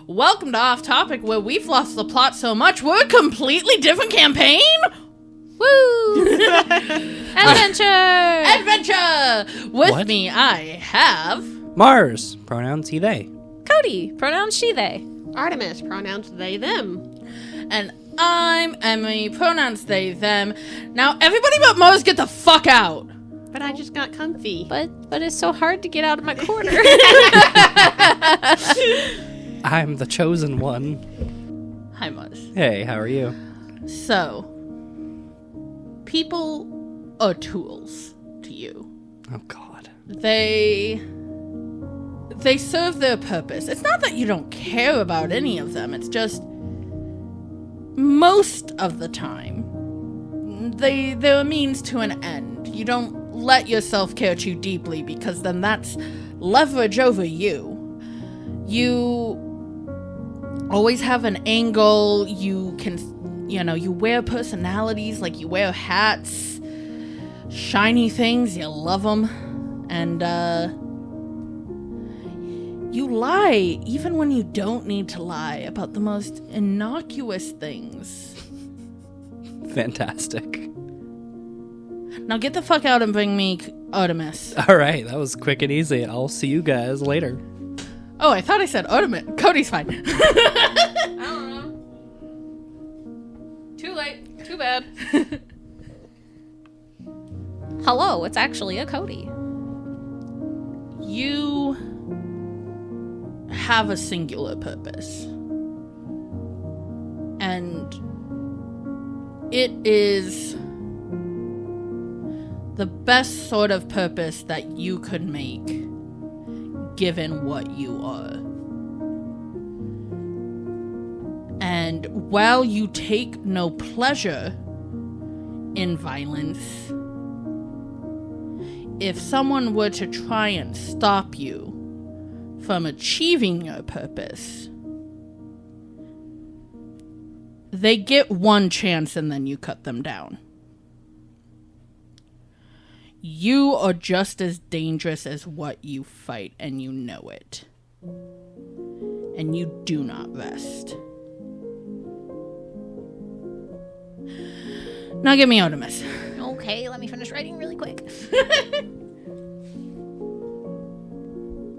Welcome to Off Topic, where we've lost the plot so much we're a completely different campaign. Woo! Adventure! With me, I have... Mars, pronouns he, they. Cody, pronouns she, they. Artemis, pronouns they, them. And I'm Emily, pronouns they, them. Now, everybody but Mars get the fuck out! But I just got comfy. But it's so hard to get out of my corner. I'm the chosen one. Hi, Mars. Hey, how are you? So, people are tools to you. Oh, God. They serve their purpose. It's not that you don't care about any of them. It's just most of the time they're a means to an end. You don't let yourself care too deeply because then that's leverage over you. You always have an angle. You can, you wear personalities, like you wear hats, shiny things, you love them. And, you lie, even when you don't need to lie, about the most innocuous things. Fantastic. Now get the fuck out and bring me Artemis. All right, that was quick and easy. I'll see you guys later. Oh, I thought I said Artemis. Cody's fine. I don't know. Too late. Too bad. Hello, it's actually a Cody. You have a singular purpose. And it is the best sort of purpose that you could make given what you are. And while you take no pleasure in violence, if someone were to try and stop you from achieving your purpose, they get one chance and then you cut them down. You are just as dangerous as what you fight, and you know it. And you do not rest. Now give me Artemis. Okay, let me finish writing really quick.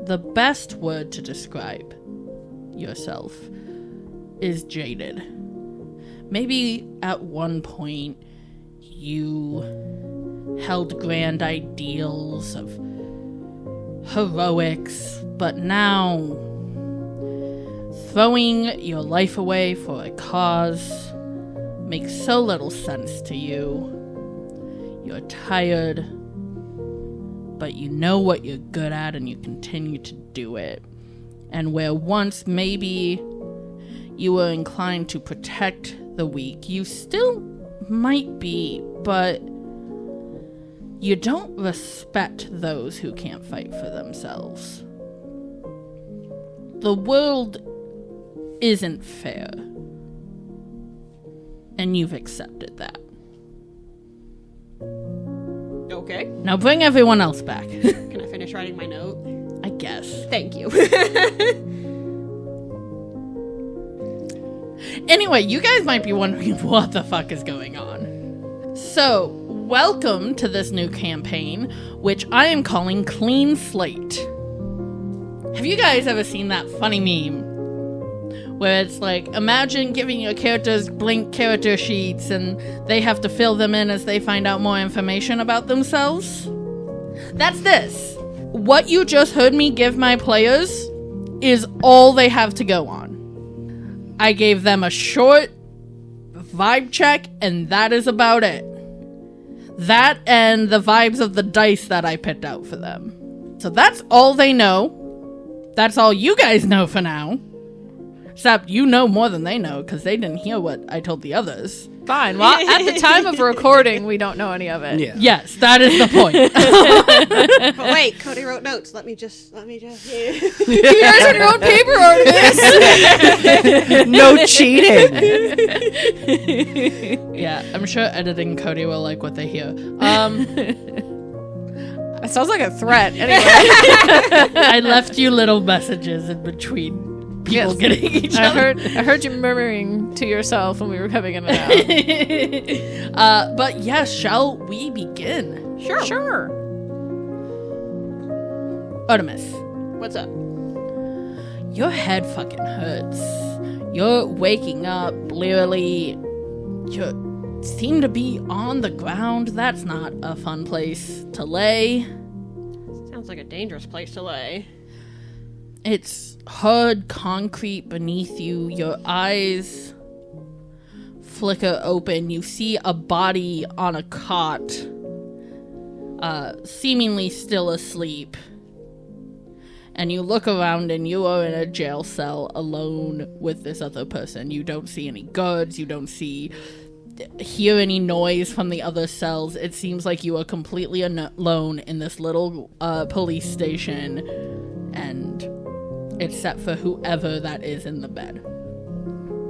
The best word to describe yourself is jaded. Maybe at one point you held grand ideals of heroics, but now throwing your life away for a cause makes so little sense to you. You're tired, but you know what you're good at and you continue to do it. And where once maybe you were inclined to protect the weak, you still might be, but you don't respect those who can't fight for themselves. The world isn't fair, and you've accepted that. Okay. Now bring everyone else back. Can I finish writing my note? I guess. Thank you. Anyway, you guys might be wondering what the fuck is going on. So, welcome to this new campaign, which I am calling Clean Slate. Have you guys ever seen that funny meme? Where it's like, imagine giving your characters blank character sheets and they have to fill them in as they find out more information about themselves? That's this. What you just heard me give my players is all they have to go on. I gave them a short vibe check, and that is about it. That and the vibes of the dice that I picked out for them. So that's all they know. That's all you guys know for now. Except you know more than they know, because they didn't hear what I told the others. Fine. Well, at the time of recording, we don't know any of it. Yeah. Yes, that is the point. But wait, Cody wrote notes. Let me just. You guys on your own paper, Artemis. No cheating. Yeah, I'm sure editing Cody will like what they hear. It sounds like a threat. Anyway. I left you little messages in between people getting each other. I heard you murmuring to yourself when we were coming in and out. But yes, shall we begin? Sure. Artemis, What's up? your head fucking hurts. You're waking up blearily. You seem to be on the ground. That's not a fun place to lay. Sounds like a dangerous place to lay. It's hard concrete beneath you. Your eyes flicker open. You see a body on a cot, seemingly still asleep. And you look around and you are in a jail cell alone with this other person. You don't see any guards. You don't hear any noise from the other cells. It seems like you are completely alone in this little police station, and except for whoever that is in the bed.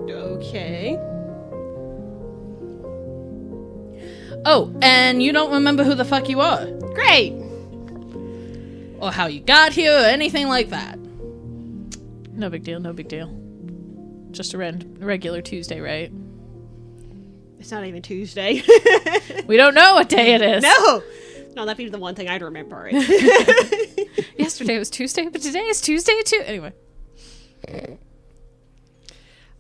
Okay. Oh, and you don't remember who the fuck you are, Great. or how you got here, or anything like that. No big deal. Just a regular Tuesday, right? It's not even Tuesday. We don't know what day it is. No, that'd be the one thing I'd remember. Yesterday was Tuesday, but today is Tuesday too. Anyway.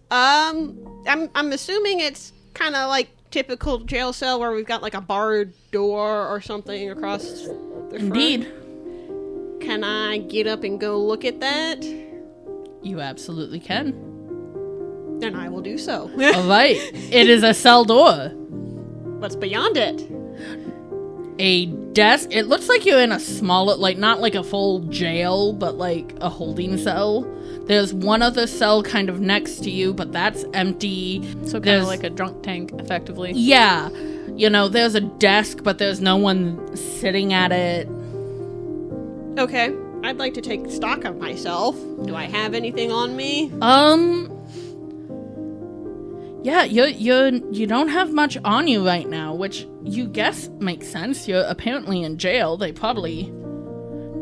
I'm assuming it's kind of like typical jail cell where we've got like a barred door or something across the front. Indeed. Can I get up and go look at that? You absolutely can. Then I will do so. All right. It is a cell door. What's beyond it? A desk. It looks like you're in a smaller, like not like a full jail, but like a holding cell. There's one other cell kind of next to you, but that's empty. So kind There's- of like a drunk tank, effectively. Yeah. You know, there's a desk, but there's no one sitting at it. Okay. I'd like to take stock of myself. Do I have anything on me? Yeah, you don't have much on you right now, which you guess makes sense. You're apparently in jail. They probably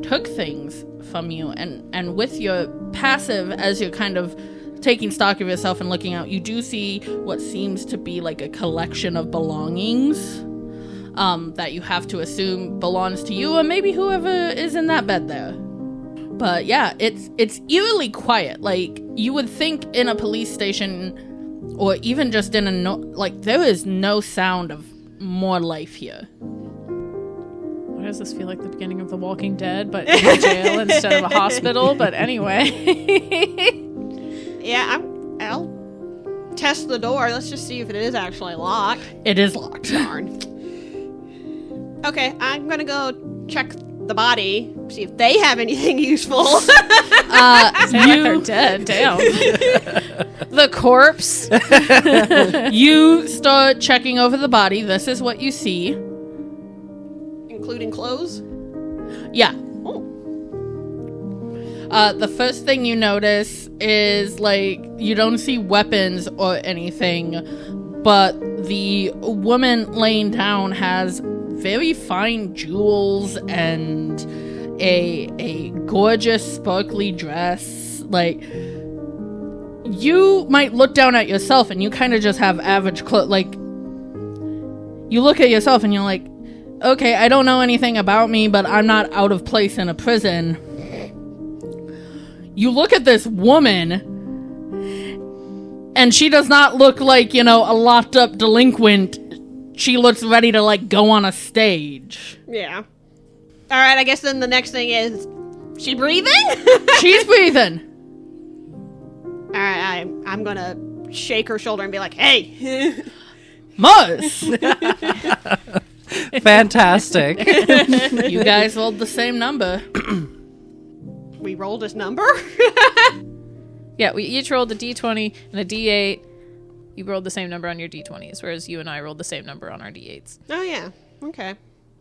took things from you, and with your passive, as you're kind of taking stock of yourself and looking out, you do see what seems to be like a collection of belongings that you have to assume belongs to you, or maybe whoever is in that bed there. But yeah, it's eerily quiet. Like, you would think in a police station, or even just in there is no sound of more life here. Why does this feel like the beginning of The Walking Dead, but in a jail instead of a hospital? But anyway. Yeah, I'll test the door. Let's just see if it is actually locked. It is locked. Darn. Okay, I'm gonna go check the body, see if they have anything useful. Sound like they're dead. Damn. The corpse. You start checking over the body. This is what you see. Including clothes? Yeah. Oh. The first thing you notice is, like, you don't see weapons or anything, but the woman laying down has very fine jewels and a gorgeous sparkly dress. Like, you might look down at yourself and you kind of just have average clothes. Like, you look at yourself and you're like, okay, I don't know anything about me, but I'm not out of place in a prison. You look at this woman, and she does not look like, a locked up delinquent. She looks ready to, like, go on a stage. Yeah. Alright, I guess then the next thing is, she breathing? She's breathing. Alright, I'm gonna shake her shoulder and be like, hey! Mars! Fantastic. You guys rolled the same number. We rolled this number? Yeah, we each rolled a d20 and a d8. You rolled the same number on your d20s, whereas you and I rolled the same number on our d8s. Oh, yeah. Okay.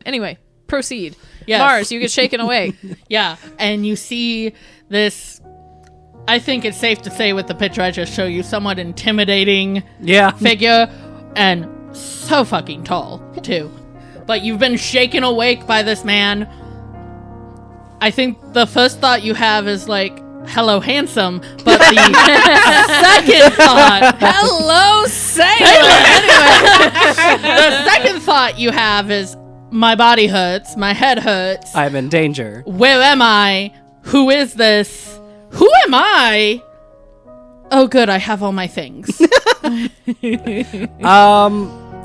Anyway, proceed. Yes. Mars, you get shaken away. Yeah, and you see this, I think it's safe to say with the picture I just showed you, somewhat intimidating Yeah. figure, and so fucking tall, too. But you've been shaken awake by this man. I think the first thought you have is like, hello, handsome. But the second thought, Hello, sailor. anyway, the second thought you have is, my body hurts, my head hurts. I'm in danger. Where am I? Who is this? Who am I? Oh, good, I have all my things.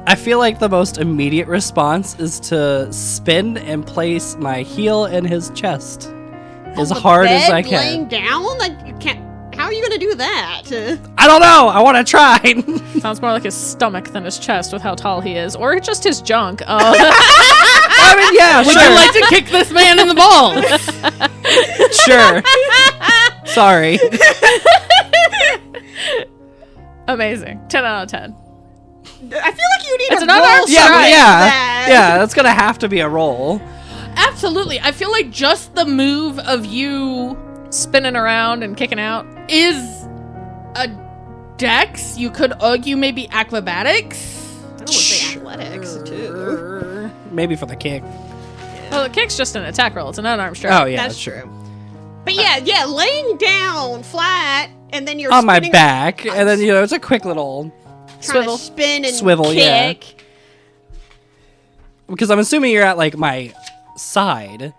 I feel like the most immediate response is to spin and place my heel in his chest as hard as I can. Laying down? Like, you can't. How are you going to do that? I don't know. I want to try. Sounds more like his stomach than his chest with how tall he is, or just his junk. I mean, yeah, Would sure. you like to kick this man in the balls? Sure. Sorry. Amazing. 10 out of 10. I feel like you need It's a an unarmed roll strike. for that. Yeah, that's gonna have to be a roll. Absolutely. I feel like just the move of you Spinning around and kicking out. is a dex. You could argue maybe acrobatics. I would say athletics, too. Maybe for the kick. Well, the kick's just an attack roll. It's an unarmed strike. Oh yeah, That's true. But yeah, laying down flat, and then you're on my spinning, back, and then it's a quick little trying Swivel. to spin and Swivel, yeah. kick. because I'm assuming you're at like my side.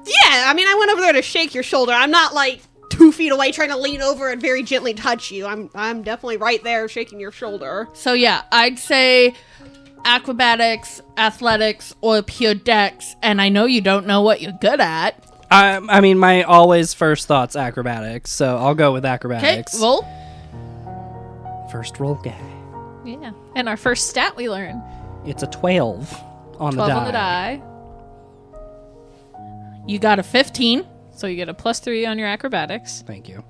Yeah, I mean, I went over there to shake your shoulder. I'm not like 2 feet away trying to lean over and very gently touch you. I'm definitely right there shaking your shoulder. So yeah, I'd say acrobatics, athletics, or pure dex. And I know you don't know what you're good at. I mean, my always first thought's acrobatics, so I'll go with Okay, acrobatics. roll. First roll guy. Yeah. And our first stat we learn. It's a 12 on 12 the die. on the die. You got a 15. So you get a +3 on your acrobatics. Thank you.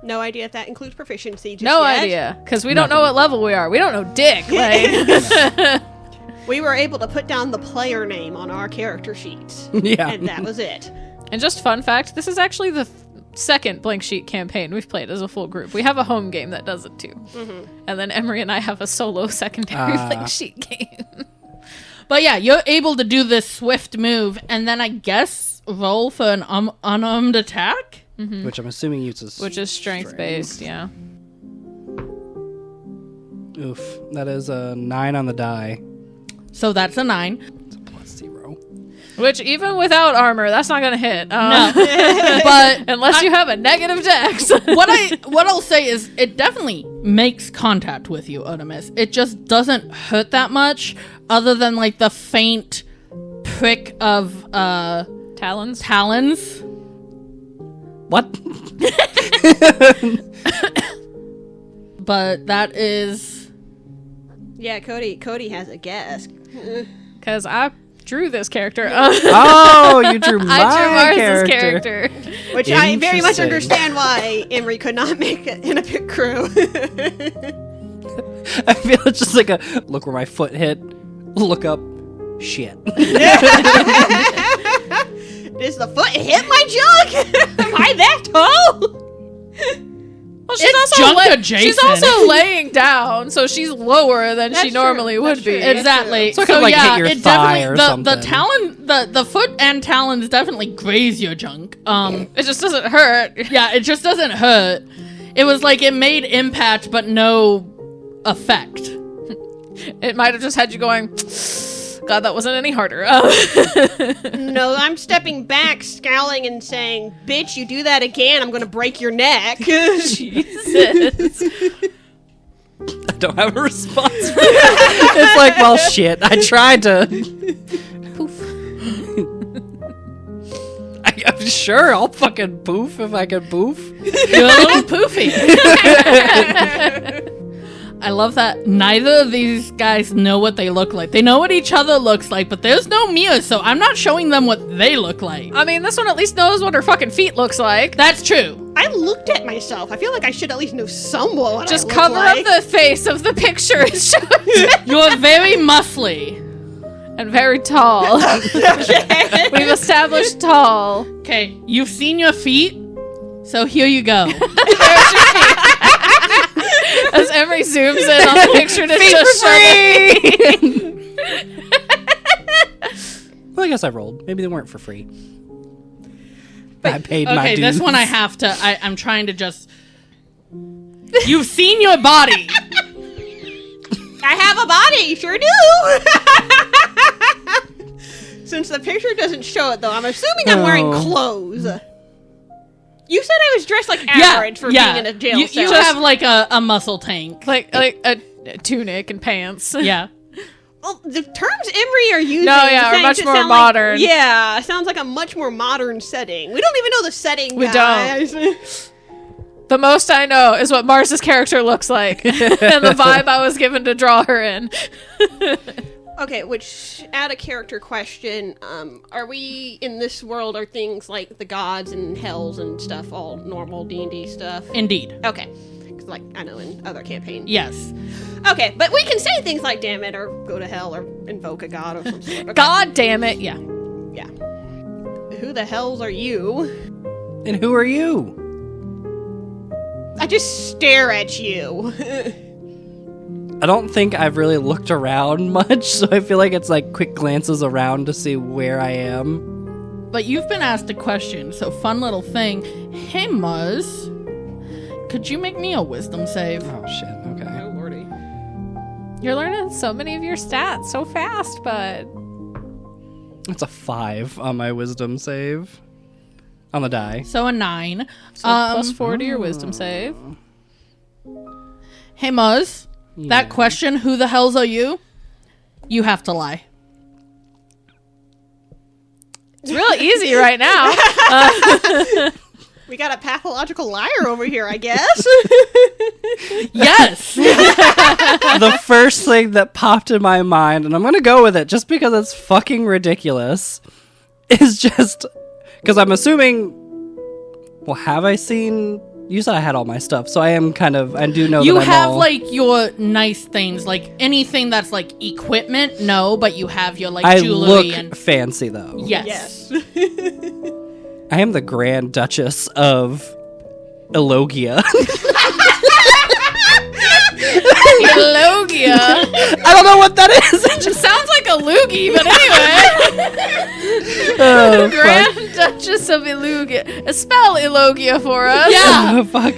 No idea if that includes proficiency. Just No yet. idea. Because we don't know what level we are. We don't know dick. Like, We were able to put down the player name on our character sheets. Yeah. And that was it. and just fun fact, this is actually the second blank sheet campaign we've played as a full group. We have a home game that does it too. And then Emery and I have a solo secondary blank sheet game. But yeah, you're able to do this swift move, and then I guess roll for an unarmed attack? Which I'm assuming uses. Which is strength based, yeah. Oof. That is a 9 on the die. So that's a 9. It's a +0. Which, even without armor, that's not going to hit. No. But Unless you have a negative dex. what I'll say is it definitely makes contact with you, Artemis. It just doesn't hurt that much, other than like the faint prick of Talons. What? But that is Yeah, Cody has a guess. Because I drew this character. Oh, you drew my I drew Mars's character. Which I very much Interesting. understand why Emery could not make it in a pit crew. I feel it's just like a look where my foot hit. Look up. Shit. Does the foot hit my junk? Am I that tall? Well, It's junk adjacent. She's also laying down, so she's lower than That's she true. normally would That's be. true. exactly. So it could, like, hit your it thigh definitely or the something. talon the foot and talons definitely graze your junk. It just doesn't hurt. Yeah, it just doesn't hurt. It was like it made impact but no effect. It might have just had you going, God, that wasn't any harder. No, I'm stepping back, scowling and saying, "Bitch, you do that again, I'm gonna break your neck." Jesus. I don't have a response for that. It's like, well, shit. I tried to. Poof. I'm sure I'll fucking poof if I can poof. You're a little poofy. I love that neither of these guys know what they look like. They know what each other looks like, but there's no mirror, so I'm not showing them what they look like. I mean, this one at least knows what her fucking feet looks like. That's true. I looked at myself. I feel like I should at least know somewhat what Just I look cover like. up the face of the picture it shows. You're very muscly. And very tall. Okay. We've established tall. Okay, you've seen your feet, so here you go. As Emery zooms in on the picture to just show Well, I guess I rolled. Maybe they weren't for free. I paid my Okay, dues. this one I have to. I'm trying to just. You've seen your body. I have a body, sure do. Since the picture doesn't show it, though, I'm assuming I'm wearing clothes. You said I was dressed like average for being in a jail cell. You have like a muscle tank. Like a tunic and pants. Yeah. Well, the terms Emery are using are much more modern. Sounds like a much more modern setting. We don't even know the setting, We guys. The most I know is what Mars's character looks like, and the vibe I was given to draw her in. Okay, which, add a character question, are we, in this world, are things like the gods and hells and stuff all normal D&D stuff? Indeed. Okay. 'Cause, like, I know in other campaigns. Yes. Okay, but we can say things like damn it, or go to hell, or invoke a god, or some sort. Okay. God damn it! Yeah. Yeah. Who the hells are you? And who are you? I just stare at you. I don't think I've really looked around much, so I feel like it's like quick glances around to see where I am. But you've been asked a question, so fun little thing. Hey, Muzz. Could you make me a wisdom save? Oh shit, okay. Oh, lordy. You're learning so many of your stats so fast, bud. It's a 5 on my wisdom save. On the die. So a 9. So plus 4 to your wisdom save. Hey, Muzz. That question, who the hells are you? You have to lie. It's really easy right now. We got a pathological liar over here, I guess. Yes. The first thing that popped in my mind, and I'm gonna go with it just because it's fucking ridiculous, is just because I'm assuming. Well, have I seen? You said I had all my stuff, so I am kind of. I do know You that I'm have all, like your nice things, like anything that's like equipment. No, but you have your like I jewelry look and fancy though. yes. I am the Grand Duchess of Elogia. Elogia. I don't know what that is. It It just sounds like a loogie, but anyway. oh, Grand Duchess of Elogia. Spell Elogia for us. Yeah. Oh, fuck.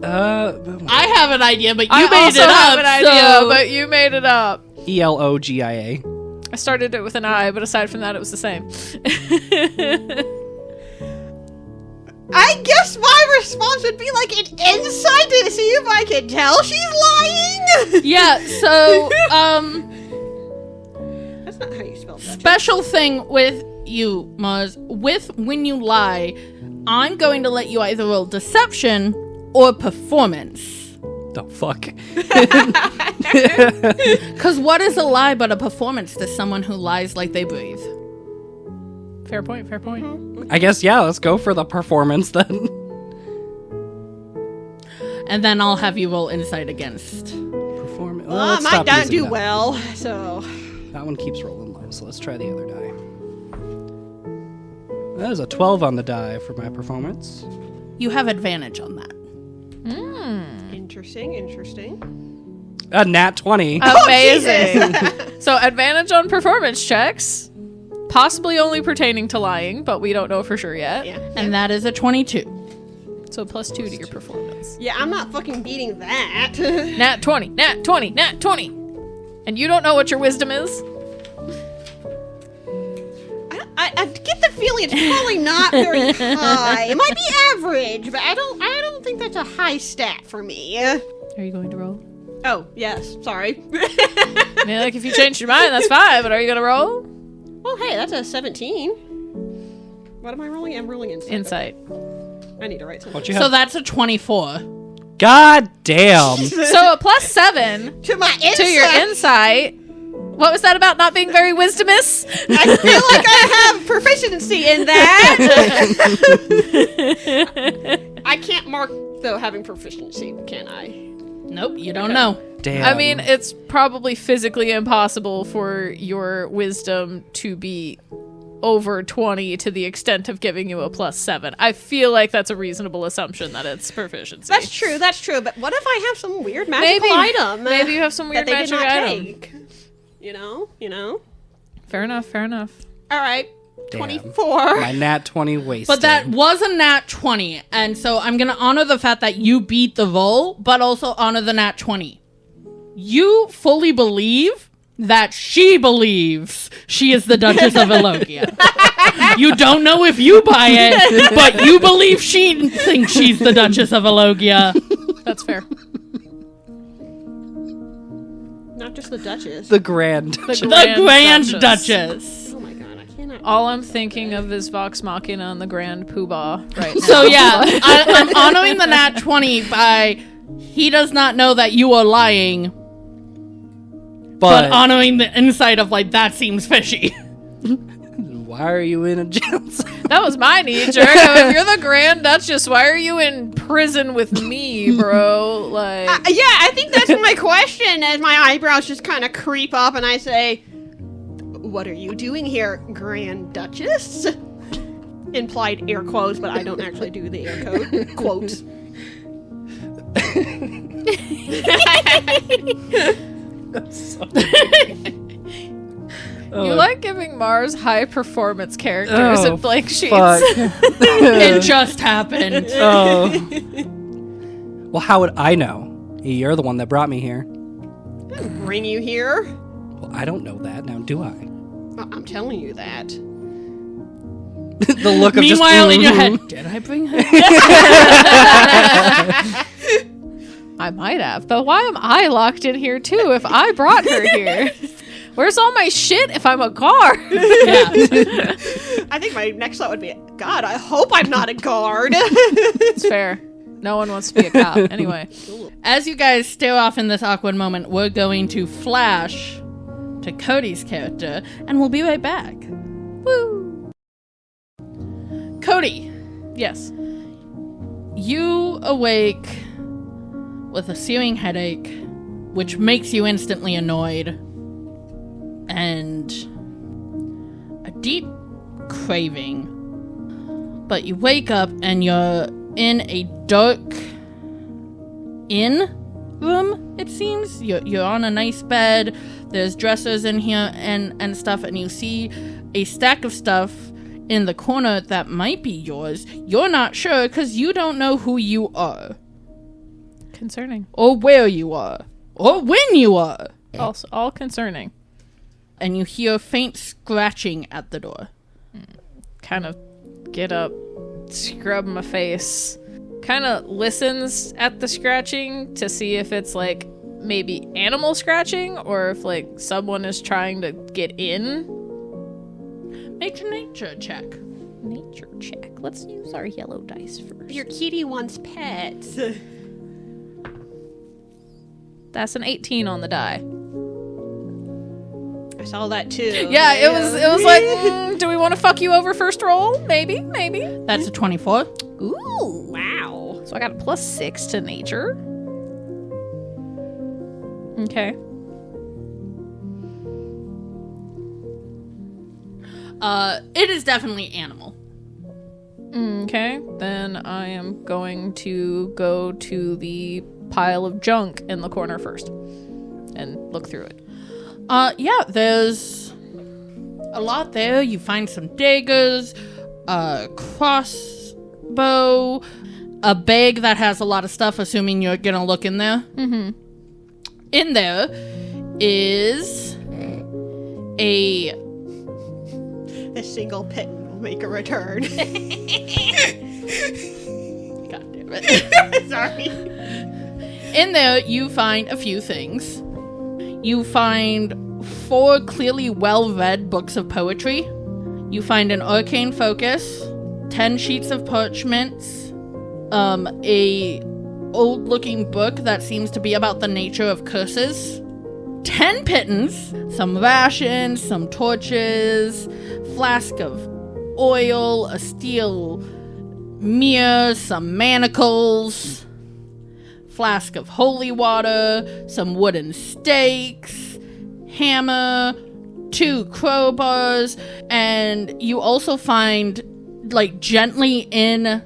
I have an idea, but you I made also it up. have an idea, so but you made it up. Elogia. I started it with an I, but aside from that, it was the same. I guess my response would be like an insight to see if I can tell she's lying. yeah. So That's not how you spell that. special thing with you, Mars. With when you lie, I'm going to let you either roll deception or performance. The fuck? Because what is a lie but a performance to someone who lies like they breathe? Fair point, fair point. I guess, yeah, let's go for the performance then. And then I'll have you roll insight against. Performance. Mine doesn't do well, so. That one keeps rolling low, so let's try the other die. That is a 12 on the die for my performance. You have advantage on that. Interesting. A nat 20. Amazing. So advantage on performance checks, possibly only pertaining to lying, but we don't know for sure yet. Yeah. And that is a 22. So plus 2 to your performance. Yeah, I'm not fucking beating that. Nat 20, nat 20, nat 20. And you don't know what your wisdom is? I get the feeling it's probably not very high. It might be average, but I don't think that's a high stat for me. Are you going to roll? Oh, yes. Sorry. I mean, like, if you changed your mind, that's fine, but are you going to roll? Well, hey, that's a 17. What am I rolling? I'm rolling insight. Insight. I need to write something. What you So have? that's a 24. God damn. So a plus 7 To my insight. to your insight. What was that about not being very wisdomous? I feel like I have proficiency in that. I can't mark, though, having proficiency, can I? Nope, you don't know. Damn. I mean, it's probably physically impossible for your wisdom to be over 20 to the extent of giving you a plus 7. I feel like that's a reasonable assumption that it's proficiency. That's true. But what if I have some weird magical item? Maybe you have some weird that they magic did not item. take? You know? Fair enough. All right. Damn. 24. My nat 20 wasted. But that was a nat 20, and so I'm going to honor the fact that you beat the roll, but also honor the nat 20. You fully believe that she believes she is the Duchess of Elogia. You don't know if you buy it, but you believe she thinks she's the Duchess of Elogia. That's fair. Not just the Duchess. the Grand. The Grand Duchess. Oh my god, I cannot. All I'm thinking of is Vox Machina and the Grand Poobah right now. So yeah, I'm honoring the nat 20 by he does not know that you are lying, but honoring the insight of like, that seems fishy. Why are you in a jail cell? That was my knee jerk. If you're the Grand Duchess, why are you in prison with me, bro? Like, Yeah, I think that's my question as my eyebrows just kind of creep up and I say, what are you doing here, Grand Duchess? Implied air quotes, but I don't actually do the air quotes. you like giving Mars high performance characters and blank sheets. Fuck. It just happened. Oh. Well, how would I know? You're the one that brought me here. Bring you here? Well, I don't know that. Now, do I? Well, I'm telling you that. The look of Meanwhile, just, in your head, did I bring her? I might have, but why am I locked in here too if I brought her here? Where's all my shit if I'm a guard? Yeah. I think my next thought would be, God, I hope I'm not a guard. It's fair. No one wants to be a cop. Anyway. As you guys stare off in this awkward moment, we're going to flash to Cody's character, and we'll be right back. Woo! Cody, Yes. you awake with a searing headache, which makes you instantly annoyed, and a deep craving. But you wake up and you're in a dark inn room, it seems. You're on a nice bed, there's dressers in here and stuff, and you see a stack of stuff in the corner that might be yours. You're not sure because you don't know who you are, Concerning. or where you are, or when you are. Also, all concerning. And you hear faint scratching at the door. Kind of get up, scrub my face, kind of listens at the scratching to see if it's like maybe animal scratching or if like someone is trying to get in. Make a nature check. Nature check. Let's use our yellow dice first. Your kitty wants pets. That's an 18 on the die. I saw that too. Yeah, it was like, do we want to fuck you over first roll? Maybe. That's a 24. Ooh. Wow. So I got a +6 to nature. Okay. It is definitely animal. Okay. Then I am going to go to the pile of junk in the corner first and look through it. Yeah, there's a lot there. You find some daggers, a crossbow, a bag that has a lot of stuff, assuming you're gonna look in there. Mm-hmm. In there is a... The single pit will make a return. God damn it. Sorry. In there, you find a few things. You find 4 clearly well-read books of poetry. You find an arcane focus, 10 sheets of parchments, a old-looking book that seems to be about the nature of curses, 10 pittons, some rations, some torches, flask of oil, a steel mirror, some manacles, flask of holy water, some wooden stakes, hammer, 2 crowbars, and you also find, like, gently in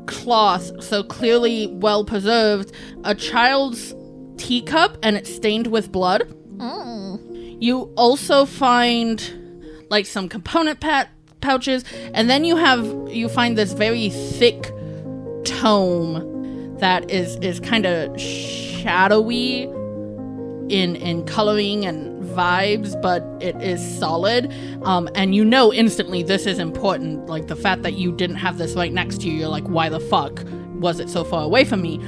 cloth, so clearly well preserved, a child's teacup, and it's stained with blood. You also find, like, some component pouches, and then you find this very thick tome that is kind of shadowy in coloring and vibes, but it is solid, and you know instantly this is important. Like, the fact that you didn't have this right next to you, you're like, why the fuck was it so far away from me?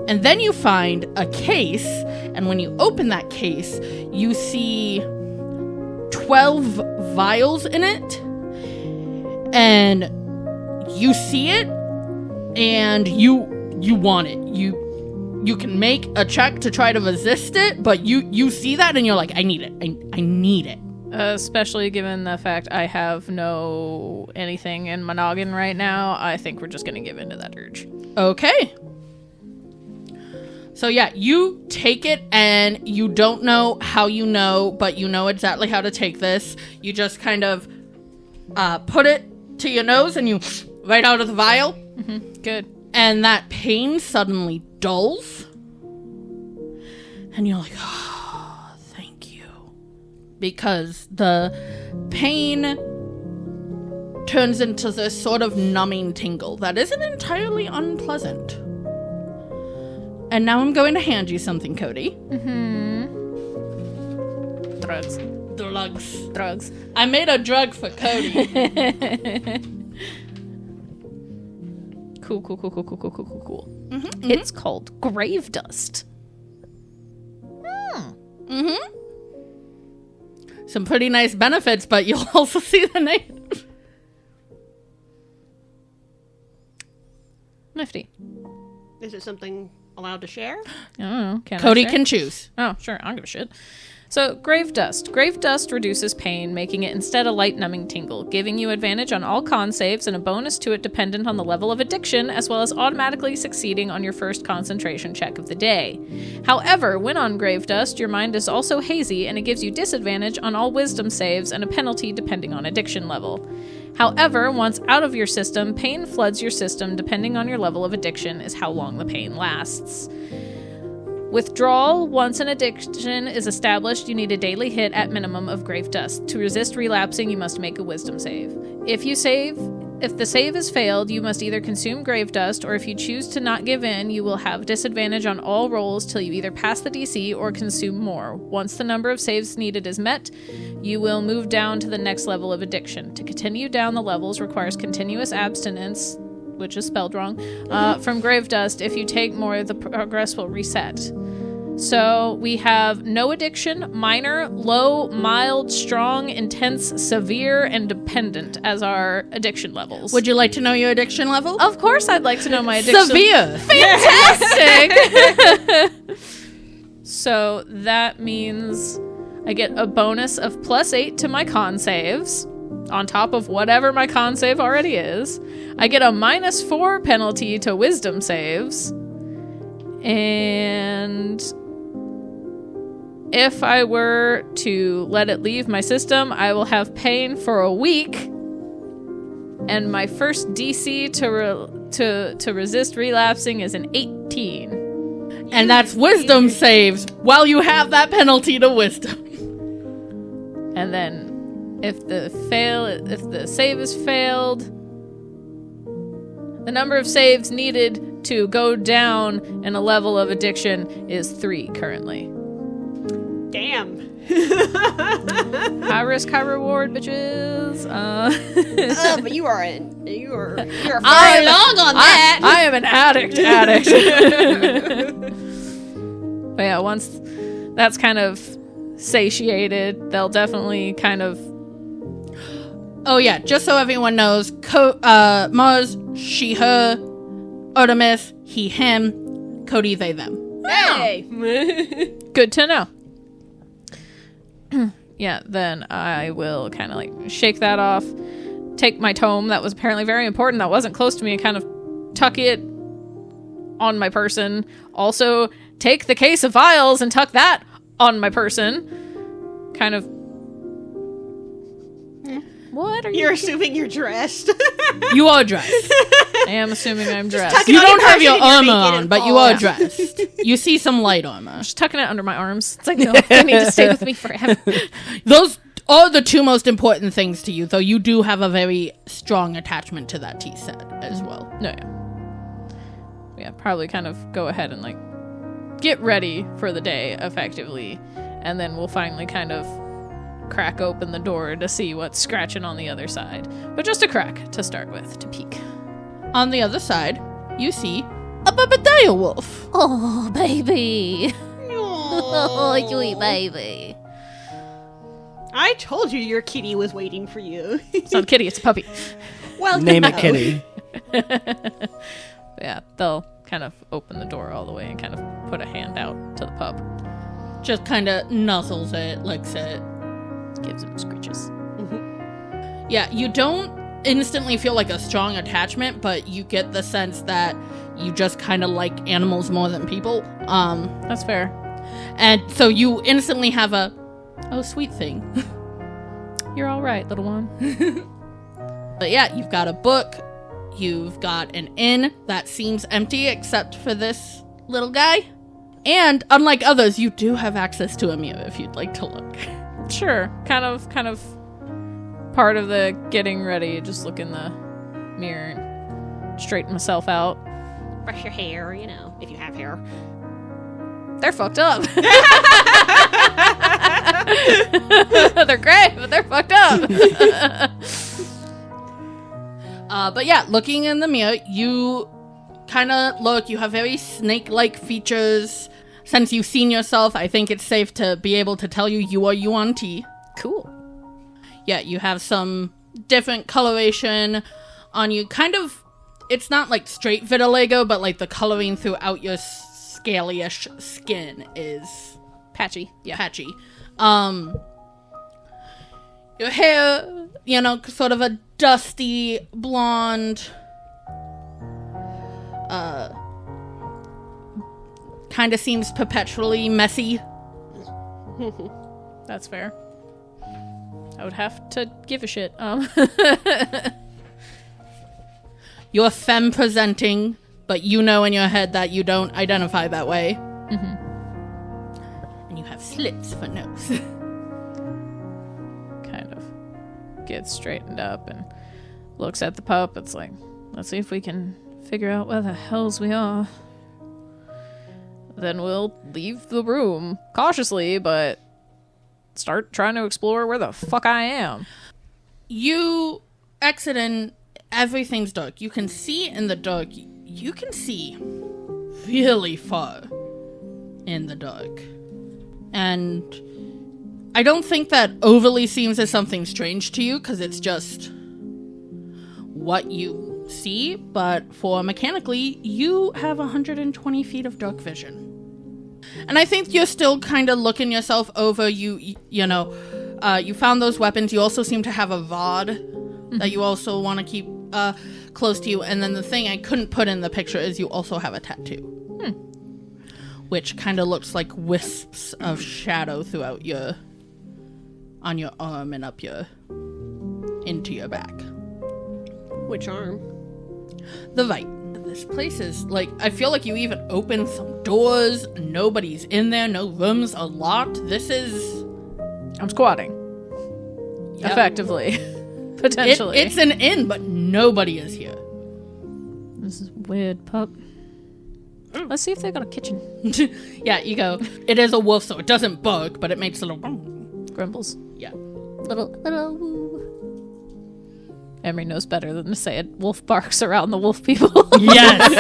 And then you find a case, and when you open that case, you see 12 vials in it, and you see it, and you want it. You can make a check to try to resist it, but you see that and you're like, I need it. I need it. Especially given the fact I have no anything in my noggin right now, I think we're just going to give into that urge. Okay. So yeah, you take it and you don't know how you know, but you know exactly how to take this. You just kind of put it to your nose and you right out of the vial. Mm-hmm. Good. And that pain suddenly dulls. And you're like, oh, thank you. Because the pain turns into this sort of numbing tingle that isn't entirely unpleasant. And now I'm going to hand you something, Cody. Mm-hmm. Drugs. Drugs. I made a drug for Cody. Cool. Mm-hmm. It's called grave dust. Mm-hmm. Some pretty nice benefits, but you'll also see the name. Nifty. Is it something allowed to share? I don't know. Cody can choose. Oh, sure. I don't give a shit. So, grave dust. Grave dust reduces pain, making it instead a light numbing tingle, giving you advantage on all con saves and a bonus to it dependent on the level of addiction, as well as automatically succeeding on your first concentration check of the day. However, when on grave dust, your mind is also hazy and it gives you disadvantage on all wisdom saves and a penalty depending on addiction level. However, once out of your system, pain floods your system depending on your level of addiction is how long the pain lasts. Withdrawal. Once an addiction is established, you need a daily hit at minimum of grave dust. To resist relapsing, you must make a wisdom save. If the save is failed, you must either consume grave dust, or if you choose to not give in, you will have disadvantage on all rolls till you either pass the DC or consume more. Once the number of saves needed is met, you will move down to the next level of addiction. To continue down the levels requires continuous abstinence, which is spelled wrong, from grave dust. If you take more, the progress will reset. So we have no addiction, minor, low, mild, strong, intense, severe, and dependent as our addiction levels. Would you like to know your addiction level? Of course I'd like to know my addiction. Severe. Fantastic! So that means I get a bonus of +8 to my con saves, on top of whatever my con save already is. I get a -4 penalty to wisdom saves. And if I were to let it leave my system, I will have pain for a week. And my first DC to resist relapsing is an 18. And that's wisdom saves while you have that penalty to wisdom. And then if the save is failed, the number of saves needed to go down in a level of addiction is 3 currently. Damn. High risk, high reward, bitches. But you are far along on that. I am an addict. But yeah, once that's kind of satiated, they'll definitely kind of. Oh yeah, just so everyone knows, Mars, she, her, Artemis, he, him, Cody, they, them. Hey. Good to know. Yeah, then I will kind of like shake that off, take my tome that was apparently very important, that wasn't close to me, and kind of tuck it on my person. Also, take the case of vials and tuck that on my person. Kind of. What are you? You're assuming you're dressed. You are dressed. I am assuming I'm dressed. You don't have your armor on, but you are dressed. You see some light armor. Just tucking it under my arms. It's like, no, they need to stay with me forever. Those are the two most important things to you, though you do have a very strong attachment to that tea set as well. No, yeah. Yeah, probably kind of go ahead and, like, get ready for the day, effectively. And then we'll finally kind of crack open the door to see what's scratching on the other side. But just a crack to start with, to peek. On the other side, you see a dire wolf. Oh, baby. Oh, Aw. you baby. I told you your kitty was waiting for you. It's not a kitty, it's a puppy. Well, Name no. it Kitty. Yeah, they'll kind of open the door all the way and kind of put a hand out to the pup. Just kind of nuzzles it, licks it. Gives him screeches. Yeah, you don't instantly feel like a strong attachment, but you get the sense that you just kind of like animals more than people. That's fair. And so you instantly have a, oh, sweet thing. You're all right, little one. But yeah, you've got a book. You've got an inn that seems empty except for this little guy. And unlike others, you do have access to a mirror if you'd like to look. Sure. Kind of part of the getting ready. Just look in the mirror and straighten myself out. Brush your hair, you know, if you have hair. They're fucked up. They're great, but they're fucked up. But yeah, looking in the mirror, you kind of look. You have very snake-like features. Since you've seen yourself, I think it's safe to be able to tell you are yuan-ti. Cool. Yeah, you have some different coloration on you. Kind of, it's not like straight vitiligo, but like the coloring throughout your scaly-ish skin is Patchy. Yeah. patchy. Your hair, you know, sort of a dusty blonde. Kind of seems perpetually messy. That's fair. I would have to give a shit. You're femme presenting, but you know in your head that you don't identify that way. And you have slits for nose. Kind of gets straightened up and looks at the pup. It's like, let's see if we can figure out where the hells we are. Then we'll leave the room cautiously, but start trying to explore where the fuck I am. You exit and everything's dark. You can see in the dark. You can see really far in the dark. And I don't think that overly seems as something strange to you, because it's just what you see. But for mechanically, you have 120 feet of dark vision. And I think you're still kind of looking yourself over. You found those weapons. You also seem to have a VOD that you also want to keep close to you. And then the thing I couldn't put in the picture is you also have a tattoo. Which kind of looks like wisps of shadow throughout on your arm and up into your back. Which arm? The right. This place is like, I feel like you even opened some doors. Nobody's in there. No rooms are locked. This is... I'm squatting. Yep. Effectively. Potentially. It's an inn, but nobody is here. This is weird, pup. Let's see if they got a kitchen. Yeah, you go. It is a wolf, so it doesn't bark, but it makes a little... Grumbles. Yeah. Little woo. Emery knows better than to say it. Wolf barks around the wolf people. Yes!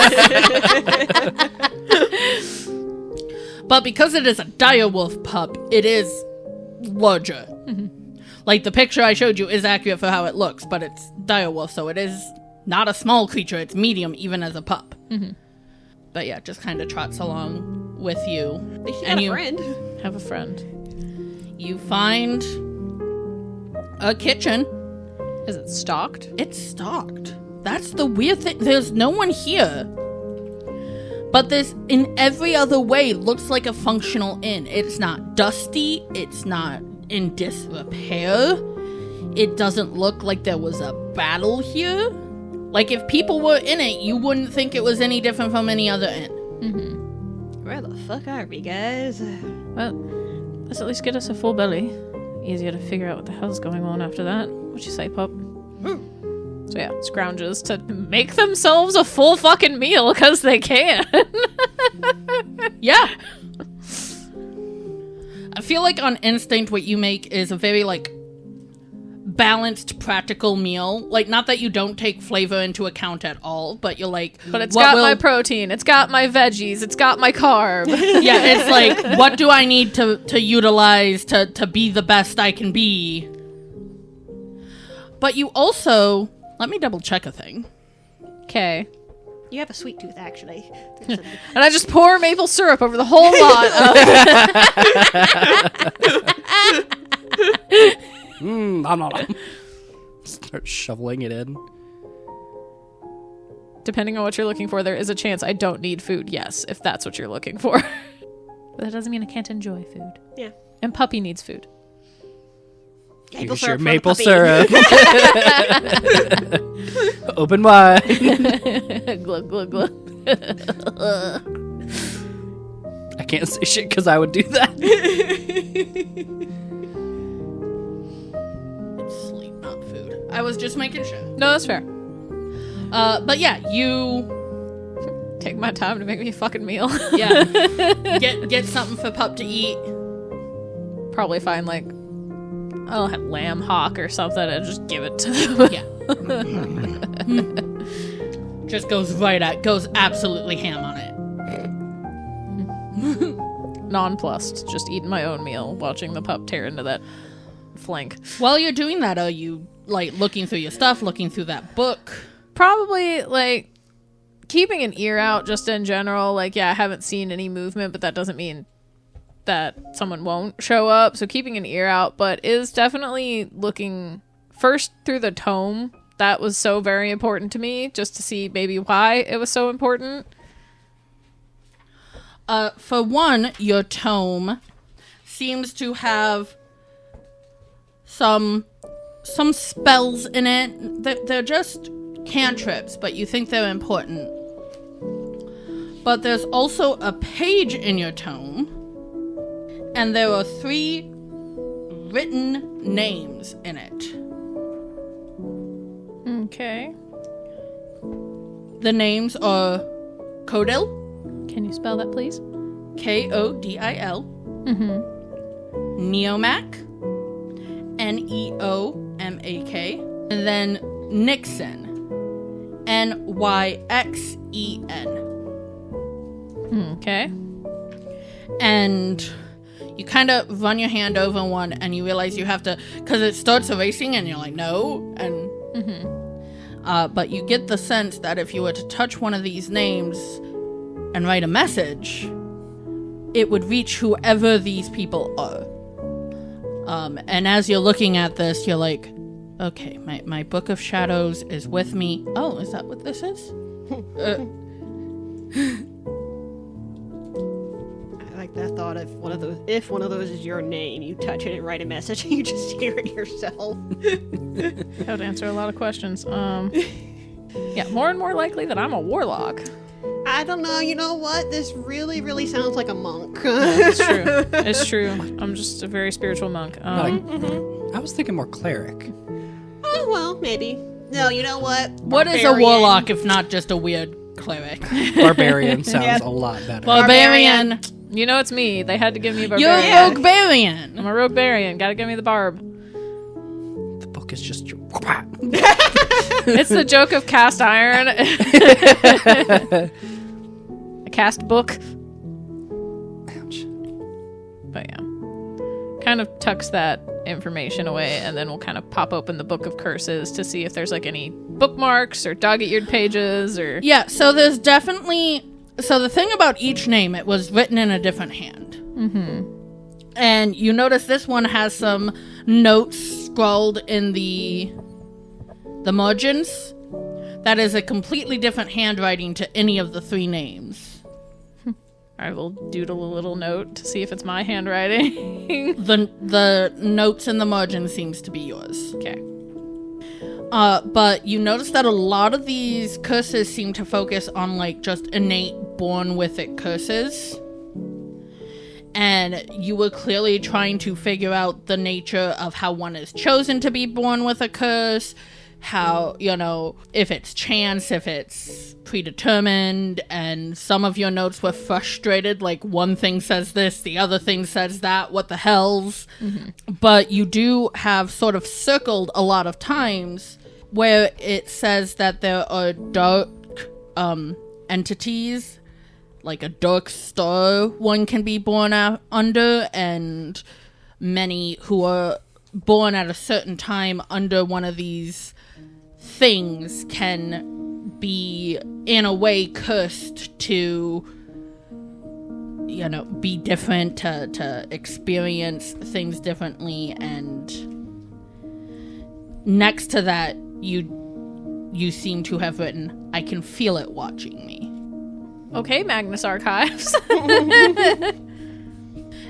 But because it is a dire wolf pup, it is larger. Like, the picture I showed you is accurate for how it looks, but it's dire wolf, so it is not a small creature. It's medium, even as a pup. But yeah, just kind of trots along with you. At least you And got you- a friend. Have a friend. You find a kitchen. Is it stocked? It's stocked. That's the weird thing. There's no one here. But this, in every other way, looks like a functional inn. It's not dusty. It's not in disrepair. It doesn't look like there was a battle here. Like, if people were in it, you wouldn't think it was any different from any other inn. Where the fuck are we, guys? Well, let's at least get us a full belly. easier to figure out what the hell's going on after that. What you say, pup? So yeah, scrounges to make themselves a full fucking meal because they can. Yeah. I feel like on instinct what you make is a very, like, balanced, practical meal. Like, not that you don't take flavor into account at all, but you're like... But it's got my protein, it's got my veggies, it's got my carb. Yeah, it's like, what do I need to utilize to be the best I can be? But you also... Let me double check a thing. Okay. You have a sweet tooth, actually. And I just pour maple syrup over the whole lot of... Nom, nom, nom. Start shoveling it in. Depending on what you're looking for, there is a chance I don't need food, yes, if that's what you're looking for. But that doesn't mean I can't enjoy food. Yeah. And Puppy needs food. Here's your maple syrup. Open wide. Glug, glug, glug. I can't say shit because I would do that. It's sleep, not food. I was just making sure. No, that's fair. But yeah, you... Take my time to make me a fucking meal. Yeah. Get something for Pup to eat. Probably find, like, I'll have lamb hock or something and just give it to them. Yeah. Just goes absolutely ham on it. Nonplussed. Just eating my own meal, watching the pup tear into that flank. While you're doing that, are you, like, looking through your stuff, looking through that book? Probably, like, keeping an ear out just in general. Like, yeah, I haven't seen any movement, but that doesn't mean that someone won't show up. So keeping an ear out, but is definitely looking first through the tome. That was so very important to me, just to see maybe why it was so important. For one, your tome seems to have some spells in it. They're just cantrips, but you think they're important. But there's also a page in your tome, and there are 3 written names in it. Okay. The names are Kodil, Can you spell that, please? Kodil, Neomak, Neomak, and then Nixon, Nyxen. Okay. And you kind of run your hand over one and you realize you have to, because it starts erasing and you're like, no. And but you get the sense that if you were to touch one of these names and write a message, it would reach whoever these people are. And as you're looking at this, you're like, okay, my Book of Shadows is with me. Oh, is that what this is? I like that thought of if one of those is your name, you touch it and write a message and you just hear it yourself. That would answer a lot of questions. Yeah, more and more likely that I'm a warlock. I don't know, you know what? This really, really sounds like a monk. It's true. It's true. I'm just a very spiritual monk. I was thinking more cleric. Oh, well, maybe. No, you know what? What is a warlock if not just a weird cleric? Barbarian sounds a lot better. Barbarian. You know it's me. They had to give me a You're barbarian. a rogue-barian. I'm a rogue barian. Gotta give me the barb. The book is just your... It's the joke of cast iron. A cast book. Ouch. But yeah. Kind of tucks that information away, and then we'll kind of pop open the Book of Curses to see if there's like any bookmarks or dog-eared pages or... Yeah, so there's definitely... So the thing about each name, it was written in a different hand. And you notice this one has some notes scrawled in the margins. That is a completely different handwriting to any of the 3 names. I will doodle a little note to see if it's my handwriting. The notes in the margin seems to be yours. Okay. But you notice that a lot of these curses seem to focus on like just innate born with it curses. And you were clearly trying to figure out the nature of how one is chosen to be born with a curse, how, if it's chance, if it's predetermined, and some of your notes were frustrated, like one thing says this, the other thing says that, what the hells? But you do have sort of circled a lot of times where it says that there are dark entities, like a dark star one can be born under, and many who are born at a certain time under one of these things can be, in a way, cursed to, be different, to experience things differently. And next to that, you seem to have written, "I can feel it watching me." Okay, Magnus Archives.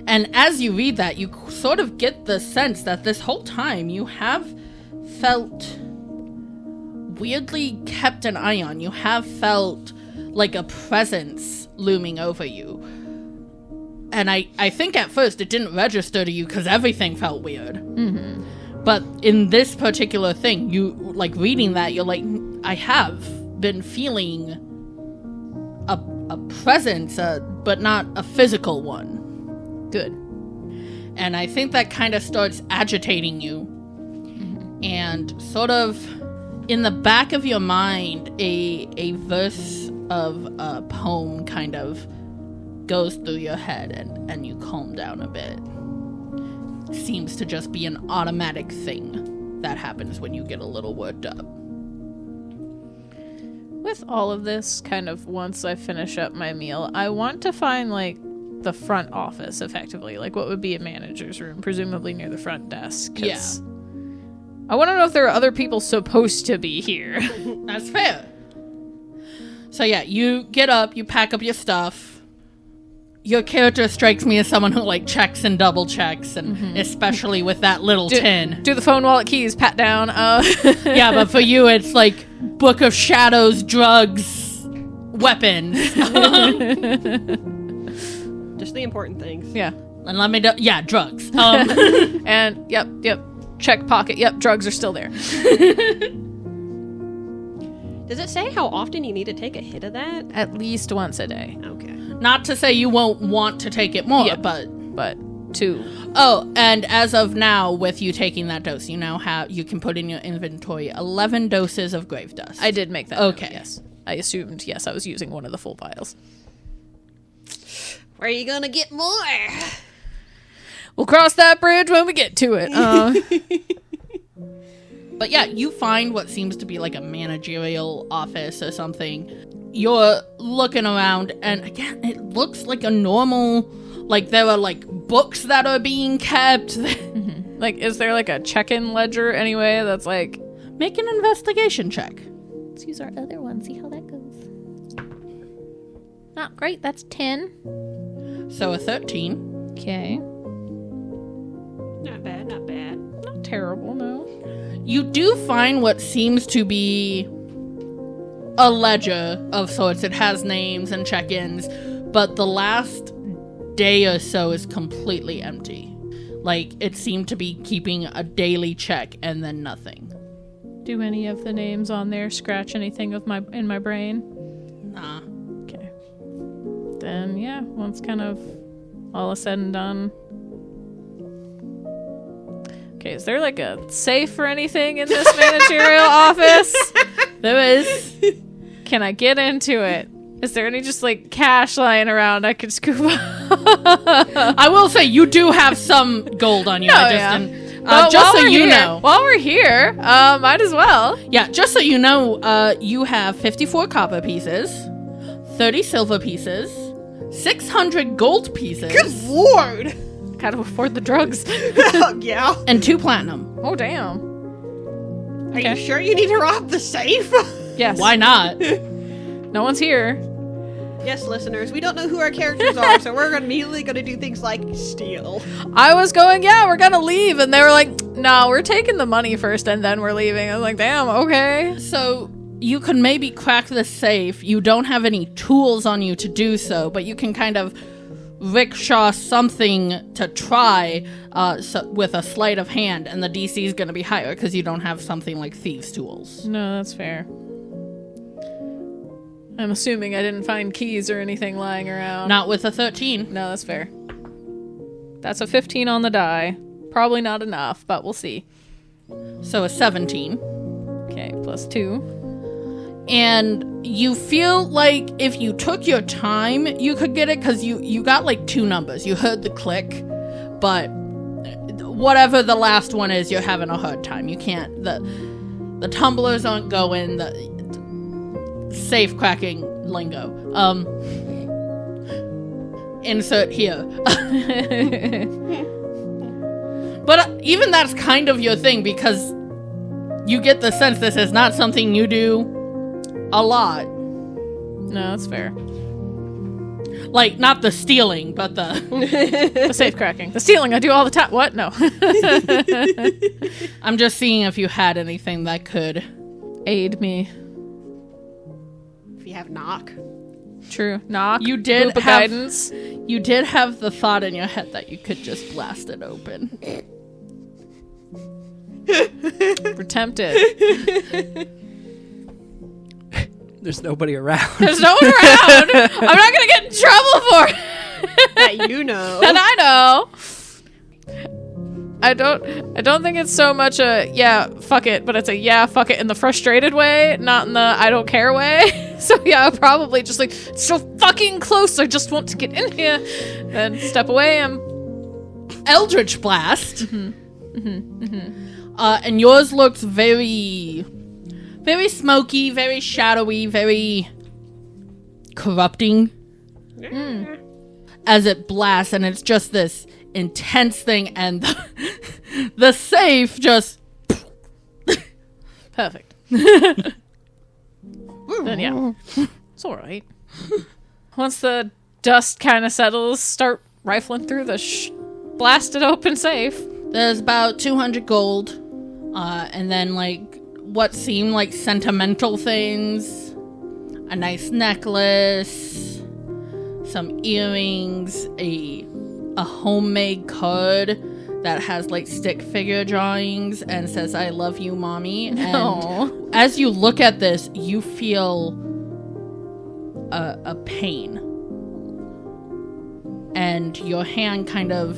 And as you read that, you sort of get the sense that this whole time you have felt weirdly kept an eye on. You have felt like a presence looming over you. And I think at first it didn't register to you because everything felt weird. Mm-hmm. But in this particular thing, you, like, reading that, you're like, I have been feeling a presence, but not a physical one. Good. And I think that kind of starts agitating you. Mm-hmm. And sort of in the back of your mind, a verse of a poem kind of goes through your head, and you calm down a bit. Seems to just be an automatic thing that happens when you get a little worked up. With all of this, kind of once I finish up my meal, I want to find, like, the front office, effectively. Like, what would be a manager's room, presumably near the front desk. Yeah. I want to know if there are other people supposed to be here. That's fair. So yeah, you get up, you pack up your stuff. Your character strikes me as someone who, like, checks and double checks, and especially with that little tin. Do the phone, wallet, keys, pat down. Yeah, but for you, it's like Book of Shadows, drugs, weapons. Just the important things. Yeah. And let me yeah, drugs. And yep. Check pocket. Yep, drugs are still there. Does it say how often you need to take a hit of that? At least once a day. Okay. Not to say you won't want to take it more, Yeah. but 2. Oh, and as of now, with you taking that dose, you can put in your inventory 11 doses of grave dust. I did make that. Okay. Note, yes. I assumed, yes, I was using one of the full vials. Where are you gonna get more? We'll cross that bridge when we get to it. But yeah, you find what seems to be like a managerial office or something. You're looking around, and again, it looks like a normal, like there are like books that are being kept. Mm-hmm. Like, is there like a check-in ledger anyway that's like... Make an investigation check. Let's use our other one, see how that goes. Not great, that's 10. So a 13. Okay. Not bad, not bad. Not terrible, no. You do find what seems to be a ledger of sorts. It has names and check-ins, but the last day or so is completely empty. Like, it seemed to be keeping a daily check and then nothing. Do any of the names on there scratch anything in my brain? Nah. Okay. Then, yeah, once kind of all is said and done. Okay, is there like a safe or anything in this managerial office? There is. Can I get into it? Is there any just like cash lying around I could scoop up? I will say you do have some gold on you. Just so you know. While we're here, might as well. Yeah, just so you know, you have 54 copper pieces, 30 silver pieces, 600 gold pieces. Good lord! Gotta afford the drugs. Yeah. And 2 platinum. Oh, damn. Are you sure you need to rob the safe? Yes. Why not? No one's here. Yes, listeners, we don't know who our characters are, so we're immediately going to do things like steal. I was going, yeah, we're gonna leave. And they were like, no, we're taking the money first and then we're leaving. I was like, damn, okay. So you can maybe crack the safe. You don't have any tools on you to do so, but you can kind of rickshaw something to try with a sleight of hand, and the DC is going to be higher because you don't have something like thieves' tools. No, that's fair. I'm assuming I didn't find keys or anything lying around. Not with a 13. No, that's fair. That's a 15 on the die. Probably not enough, but we'll see. So a 17. Okay, plus 2. And you feel like if you took your time, you could get it because you got like 2 numbers. You heard the click, but whatever the last one is, you're having a hard time. You can't. The tumblers aren't going. The safe cracking lingo. Insert here. But even that's kind of your thing because you get the sense this is not something you do a lot. No, that's fair. Like, not the stealing, but The safe cracking. The stealing I do all the time. What? No. I'm just seeing if you had anything that could Aid me. If you have knock. True. Knock. You did Boop have guidance. You did have the thought in your head that you could just blast it open. We're tempted. There's nobody around. There's no one around. I'm not gonna get in trouble for it. That you know. And I know. I don't think it's so much a yeah, fuck it, but it's a yeah, fuck it in the frustrated way, not in the I don't care way. So yeah, probably just like, it's so fucking close, I just want to get in here. Then step away, Eldritch Blast. And yours looks very, very smoky, very shadowy, very corrupting. As it blasts, and it's just this intense thing, and the safe just perfect. Then yeah, it's all right. Once the dust kind of settles, start rifling through the blasted open safe. There's about 200 gold, and then like what seem like sentimental things, a nice necklace, some earrings, a homemade card that has like stick figure drawings and says "I love you, mommy." And as you look at this, you feel a pain, and your hand kind of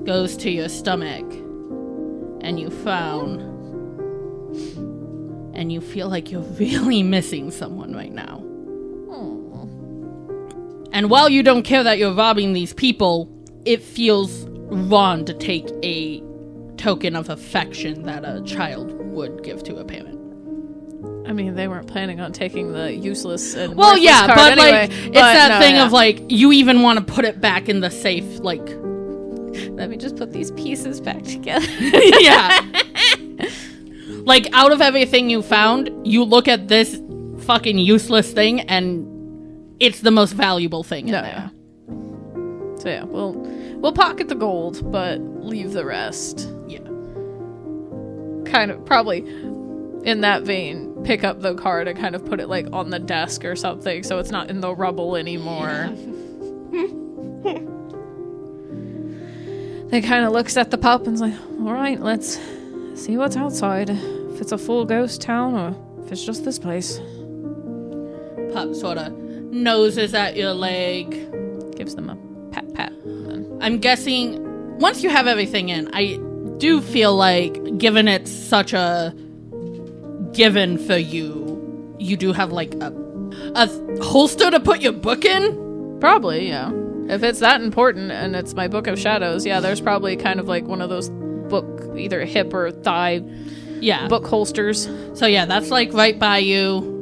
goes to your stomach, and you frown, and you feel like you're really missing someone right now. And while you don't care that you're robbing these people, it feels wrong to take a token of affection that a child would give to a parent. I mean, they weren't planning on taking the useless and well, worthless yeah, card but anyway. like it's that thing of like you even want to put it back in the safe, like let me just put these pieces back together. yeah. Like out of everything you found, you look at this fucking useless thing and it's the most valuable thing in there. Yeah. So yeah, we'll pocket the gold, but leave the rest. Yeah. Kind of probably in that vein, pick up the card and kind of put it like on the desk or something so it's not in the rubble anymore. They kind of looks at the pup and's like, all right, let's see what's outside. If it's a full ghost town or if it's just this place. Pup sort of noses at your leg. Gives them a pat. I'm guessing once you have everything in, I do feel like given it's such a given for you, you do have like a holster to put your book in? Probably, yeah. If it's that important and it's my Book of Shadows, yeah, there's probably kind of like one of those book, either hip or thigh book holsters. So yeah, that's like right by you.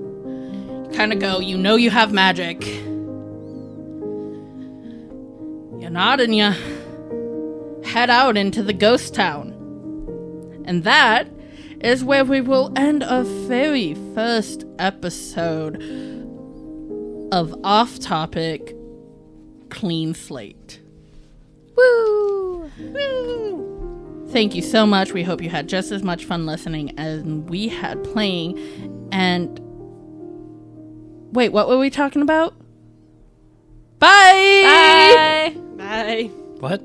You kind of go, you know you have magic. You nod and you head out into the ghost town. And that is where we will end our very first episode of Off Topic Clean Slate. Woo! Woo! Thank you so much. We hope you had just as much fun listening as we had playing. And wait, what were we talking about? Bye. Bye. Bye. What?